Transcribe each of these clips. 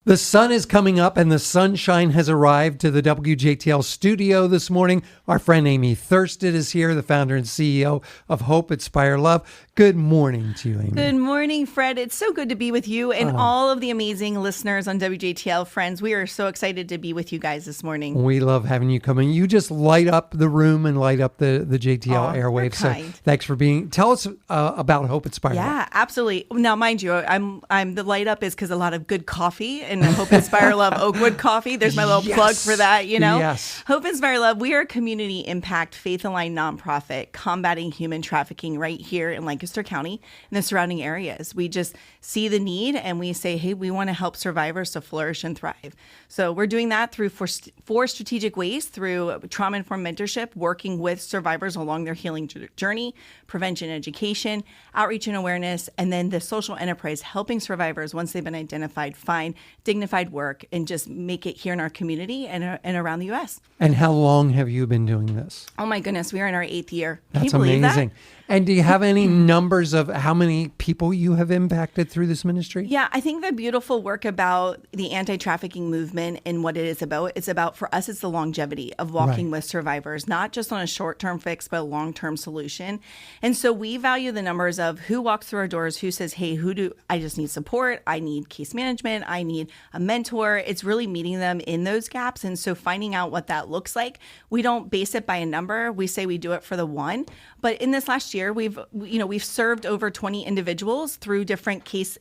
The sun is coming up and the sunshine has arrived to the WJTL studio this morning. Our friend Amy Thurston is here, the founder and CEO of Hope Inspire Love. Good morning to you, Amy. Good morning, Fred. It's so good to be with you and all of the amazing listeners on WJTL. Friends, we are so excited to be with you guys this morning. We love having you come in. You just light up the room and light up the JTL airwaves. So thanks for being. Tell us about Hope Inspire Love. Yeah, absolutely. Now, mind you, I'm the light up is because a lot of good coffee and Hope Inspire Love Oakwood coffee. There's my little plug for that, you know? Yes. Hope Inspire Love, we are a community impact, faith-aligned nonprofit combating human trafficking right here in Lancaster County and the surrounding areas. We just see the need and we say, hey, we want to help survivors to flourish and thrive. So we're doing that through four strategic ways, through trauma-informed mentorship, working with survivors along their healing journey, prevention education, outreach and awareness, and then the social enterprise, helping survivors, once they've been identified, find dignified work and just make it here in our community and around the U.S. And how long have you been doing this? Oh my goodness, we are in our 8th year. That's Can you believe amazing. that? And do you have any numbers of how many people you have impacted through this ministry? Yeah, I think the beautiful work about the anti-trafficking movement and what it is about, it's about, for us, it's the longevity of walking with survivors, not just on a short-term fix, but a long-term solution. And so we value the numbers of who walks through our doors, who says, hey, I just need support, I need case management, I need a mentor. It's really meeting them in those gaps. And so finding out what that looks like, we don't base it by a number. We say we do it for the one. But in this last year, we've served over 20 individuals through different case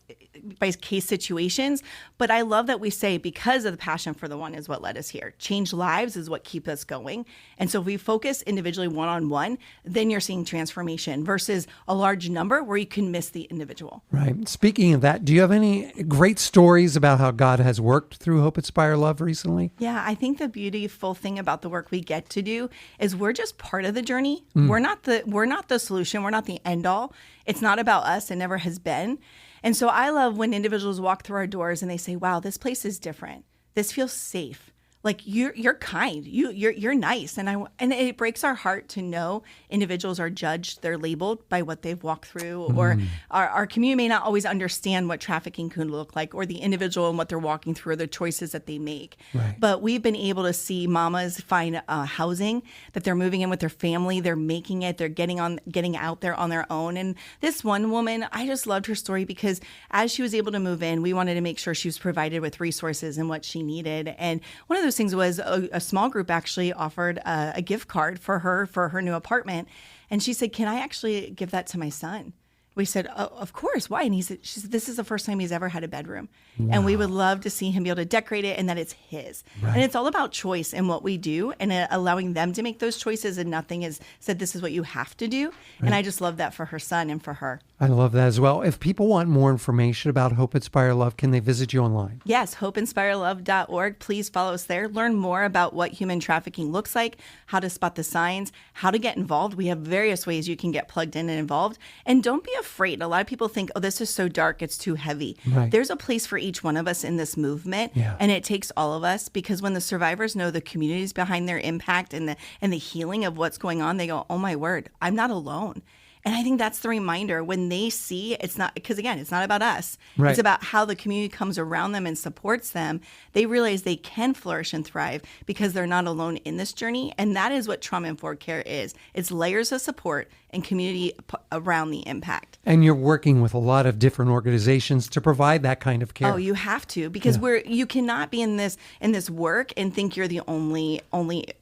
situations. But I love that we say, because of the passion for the one is what led us here. Change lives is what keeps us going. And so if we focus individually one-on-one, then you're seeing transformation versus a large number where you can miss the individual. Right. Speaking of that, do you have any great stories about how God has worked through Hope Inspire Love recently? Yeah, I think the beautiful thing about the work we get to do is we're just part of the journey. We're not the solution. We're not the end all. It's not about us. It never has been. And so I love when individuals walk through our doors and they say, wow, this place is different. This feels safe. Like you're kind, you're nice, and it breaks our heart to know individuals are judged, they're labeled by what they've walked through, or our community may not always understand what trafficking could look like, or the individual and what they're walking through, or the choices that they make. Right. But we've been able to see mamas find housing that they're moving in with their family, they're making it, they're getting out there on their own. And this one woman, I just loved her story because as she was able to move in, we wanted to make sure she was provided with resources and what she needed. And one of those things was a small group actually offered a gift card for her new apartment. And she said, can I actually give that to my son? We said, oh, of course. Why? And she said, this is the first time he's ever had a bedroom. Wow. And we would love to see him be able to decorate it and that it's his. Right. And it's all about choice in what we do and allowing them to make those choices, and nothing is said, this is what you have to do. Right. And I just love that for her son and for her. I love that as well. If people want more information about Hope Inspire Love, can they visit you online? Yes, hopeinspirelove.org. Please follow us there. Learn more about what human trafficking looks like, how to spot the signs, how to get involved. We have various ways you can get plugged in and involved. And don't be afraid. A lot of people think, oh, this is so dark, it's too heavy. Right. There's a place for each one of us in this movement, and it takes all of us, because when the survivors know the communities behind their impact and the healing of what's going on, they go, oh my word, I'm not alone. And I think that's the reminder when they see it's not, because again, it's not about us. Right. It's about how the community comes around them and supports them. They realize they can flourish and thrive because they're not alone in this journey. And that is what trauma-informed care is. It's layers of support and community around the impact. And you're working with a lot of different organizations to provide that kind of care. Oh, you have to, because you cannot be in this work and think you're the only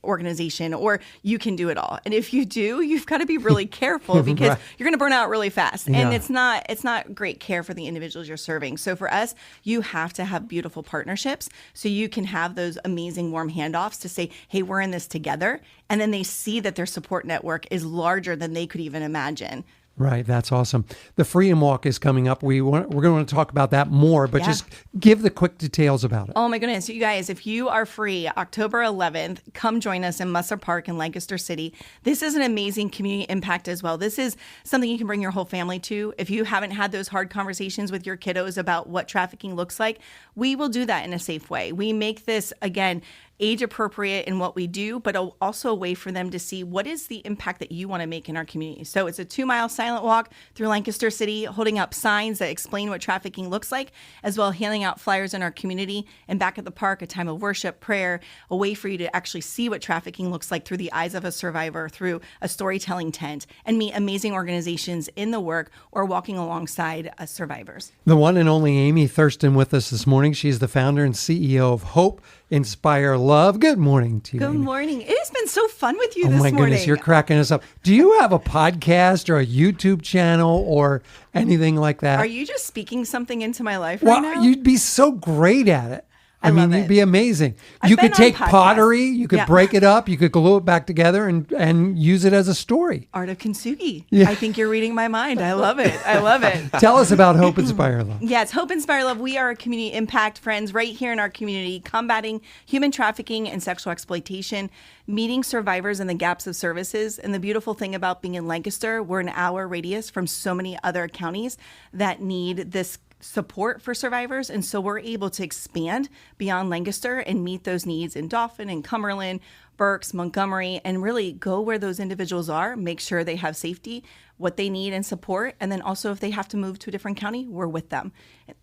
organization or you can do it all. And if you do, you've got to be really careful because you're going to burn out really fast. And it's not great care for the individuals you're serving. So for us, you have to have beautiful partnerships so you can have those amazing warm handoffs to say, hey, we're in this together. And then they see that their support network is larger than they could even imagine. Right. That's awesome. The Freedom Walk is coming up. We're going to want to talk about that more, but just give the quick details about it. Oh my goodness. You guys, if you are free, October 11th, come join us in Musser Park in Lancaster City. This is an amazing community impact as well. This is something you can bring your whole family to. If you haven't had those hard conversations with your kiddos about what trafficking looks like, we will do that in a safe way. We make this, again, age appropriate in what we do, but also a way for them to see what is the impact that you want to make in our community. So it's a 2-mile silent walk through Lancaster City, holding up signs that explain what trafficking looks like, as well as handing out flyers in our community, and back at the park, a time of worship, prayer, a way for you to actually see what trafficking looks like through the eyes of a survivor, through a storytelling tent, and meet amazing organizations in the work or walking alongside survivors. The one and only Amy Thurston with us this morning. She's the founder and CEO of Hope, Inspire, Love. Good morning to you. Good morning. It has been so fun with you this morning. Oh my goodness, you're cracking us up. Do you have a podcast or a YouTube channel or anything like that? Are you just speaking something into my life right now? You'd be so great at it. I mean, you'd be amazing. You could take pottery, you could break it up, you could glue it back together and use it as a story. Art of Kintsugi. Yeah. I think you're reading my mind. I love it. I love it. Tell us about Hope, Inspire, Love. Yes, Hope, Inspire, Love. We are a community impact friends right here in our community, combating human trafficking and sexual exploitation, meeting survivors in the gaps of services. And the beautiful thing about being in Lancaster, we're an hour radius from so many other counties that need this support for survivors. And so we're able to expand beyond Lancaster and meet those needs in Dauphin and Cumberland, Berks, Montgomery, and really go where those individuals are, make sure they have safety, what they need and support. And then also if they have to move to a different county, we're with them.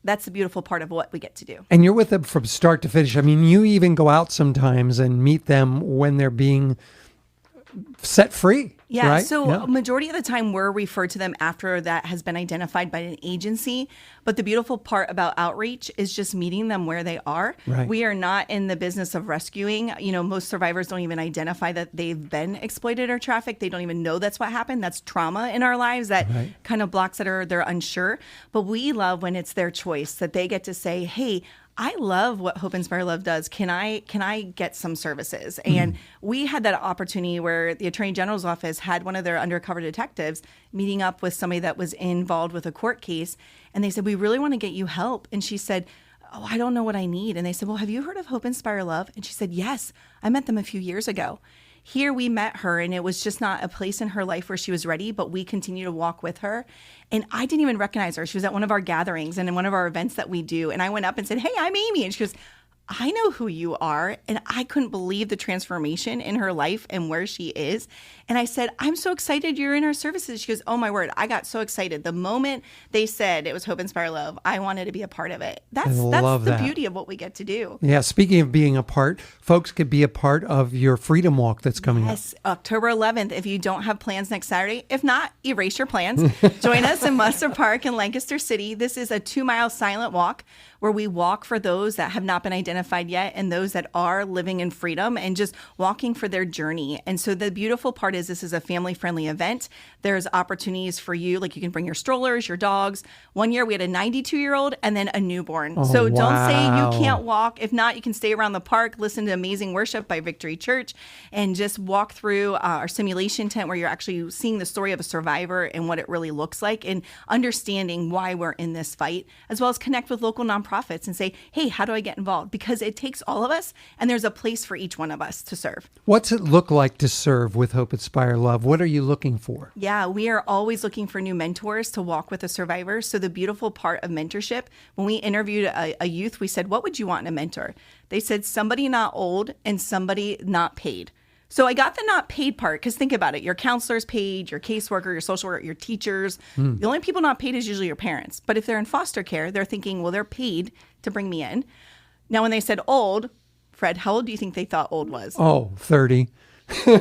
That's the beautiful part of what we get to do. And you're with them from start to finish. I mean, you even go out sometimes and meet them when they're being set free. Yeah. Right? So majority of the time we're referred to them after that has been identified by an agency. But the beautiful part about outreach is just meeting them where they are. Right. We are not in the business of rescuing. You know, most survivors don't even identify that they've been exploited or trafficked. They don't even know that's what happened. That's trauma in our lives that kind of blocks that, or they're unsure. But we love when it's their choice, that they get to say, hey, I love what Hope, Inspire, Love does. Can I get some services? And we had that opportunity where the Attorney General's office had one of their undercover detectives meeting up with somebody that was involved with a court case. And they said, we really want to get you help. And she said, oh, I don't know what I need. And they said, well, have you heard of Hope, Inspire, Love? And she said, yes, I met them a few years ago. Here we met her, and it was just not a place in her life where she was ready, but we continue to walk with her. And I didn't even recognize her. She was at one of our gatherings and in one of our events that we do. And I went up and said, hey, I'm Amy. And she goes, I know who you are. And I couldn't believe the transformation in her life and where she is. And I said, I'm so excited you're in our services. She goes, oh my word, I got so excited. The moment they said it was Hope, Inspire, Love, I wanted to be a part of it. That's the beauty of what we get to do. Yeah, speaking of being a part, folks could be a part of your Freedom Walk that's coming up. Yes, October 11th. If you don't have plans next Saturday, if not, erase your plans. Join us in Munster Park in Lancaster City. This is a 2-mile silent walk where we walk for those that have not been identified yet and those that are living in freedom and just walking for their journey. And so the beautiful part is this is a family-friendly event. There's opportunities for you, like you can bring your strollers, your dogs. One year we had a 92-year-old and then a newborn. Oh, so don't wow. say you can't walk. If not, you can stay around the park, listen to amazing worship by Victory Church, and just walk through our simulation tent where you're actually seeing the story of a survivor and what it really looks like and understanding why we're in this fight, as well as connect with local nonprofits and say, hey, how do I get involved? Because it takes all of us, and there's a place for each one of us to serve. What's it look like to serve with Hope, Inspire, Love? What are you looking for? Yeah, we are always looking for new mentors to walk with a survivor. So the beautiful part of mentorship, when we interviewed a youth, we said, what would you want in a mentor? They said somebody not old and somebody not paid. So I got the not paid part, because think about it. Your counselor's paid, your caseworker, your social worker, your teachers. The only people not paid is usually your parents. But if they're in foster care, they're thinking, well, they're paid to bring me in. Now, when they said old, Fred, how old do you think they thought old was? Oh, 30.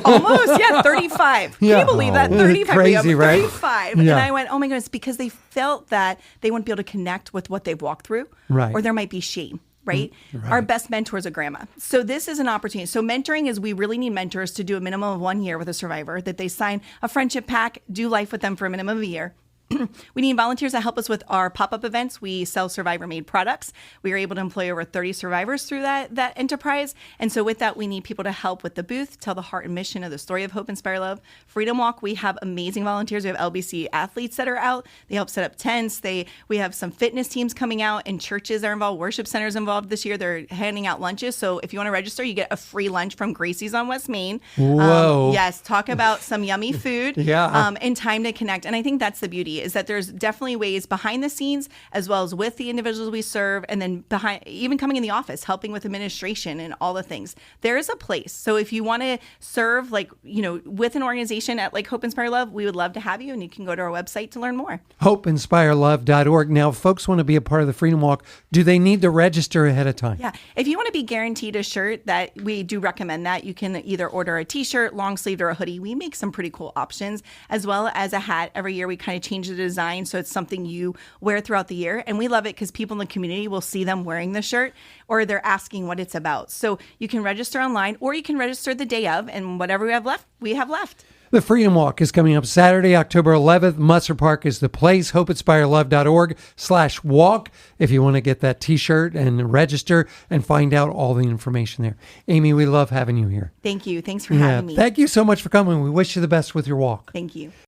Almost, yeah, 35. Yeah. Can you believe that? 35. Crazy, right? 35. Yeah. And I went, oh my goodness, because they felt that they wouldn't be able to connect with what they've walked through. Right. Or there might be shame. Right? Our best mentor is a grandma. So this is an opportunity. So mentoring is we really need mentors to do a minimum of 1 year with a survivor, that they sign a friendship pack, do life with them for a minimum of a year. We need volunteers to help us with our pop-up events. We sell survivor-made products. We are able to employ over 30 survivors through that enterprise. And so with that, we need people to help with the booth, tell the heart and mission of the story of Hope, Inspire, Love. Freedom Walk, we have amazing volunteers. We have LBC athletes that are out. They help set up tents. We have some fitness teams coming out, and churches are involved. Worship centers involved this year. They're handing out lunches. So if you want to register, you get a free lunch from Gracie's on West Main. Whoa. Yes, talk about some yummy food. Yeah. And time to connect. And I think that's the beauty. community is that there's definitely ways behind the scenes as well as with the individuals we serve, and then behind, even coming in the office, helping with administration and all the things. There is a place. So if you want to serve with an organization at like Hope Inspire Love, we would love to have you, and you can go to our website to learn more. HopeInspireLove.org. Now, if folks want to be a part of the Freedom Walk, do they need to register ahead of time? Yeah. If you want to be guaranteed a shirt, that we do recommend that. You can either order a t-shirt, long sleeved, or a hoodie. We make some pretty cool options, as well as a hat. Every year we kind of change the design so it's something you wear throughout the year. And we love it because people in the community will see them wearing the shirt, or they're asking what it's about. So you can register online, or you can register the day of, and whatever we have left. The Freedom Walk is coming up Saturday, October 11th. Musser Park is the place. HopeInspireLove.org/walk if you want to get that t-shirt and register and find out all the information there. Amy, we love having you here. Thank you. Thanks for having me. Thank you so much for coming. We wish you the best with your walk. Thank you.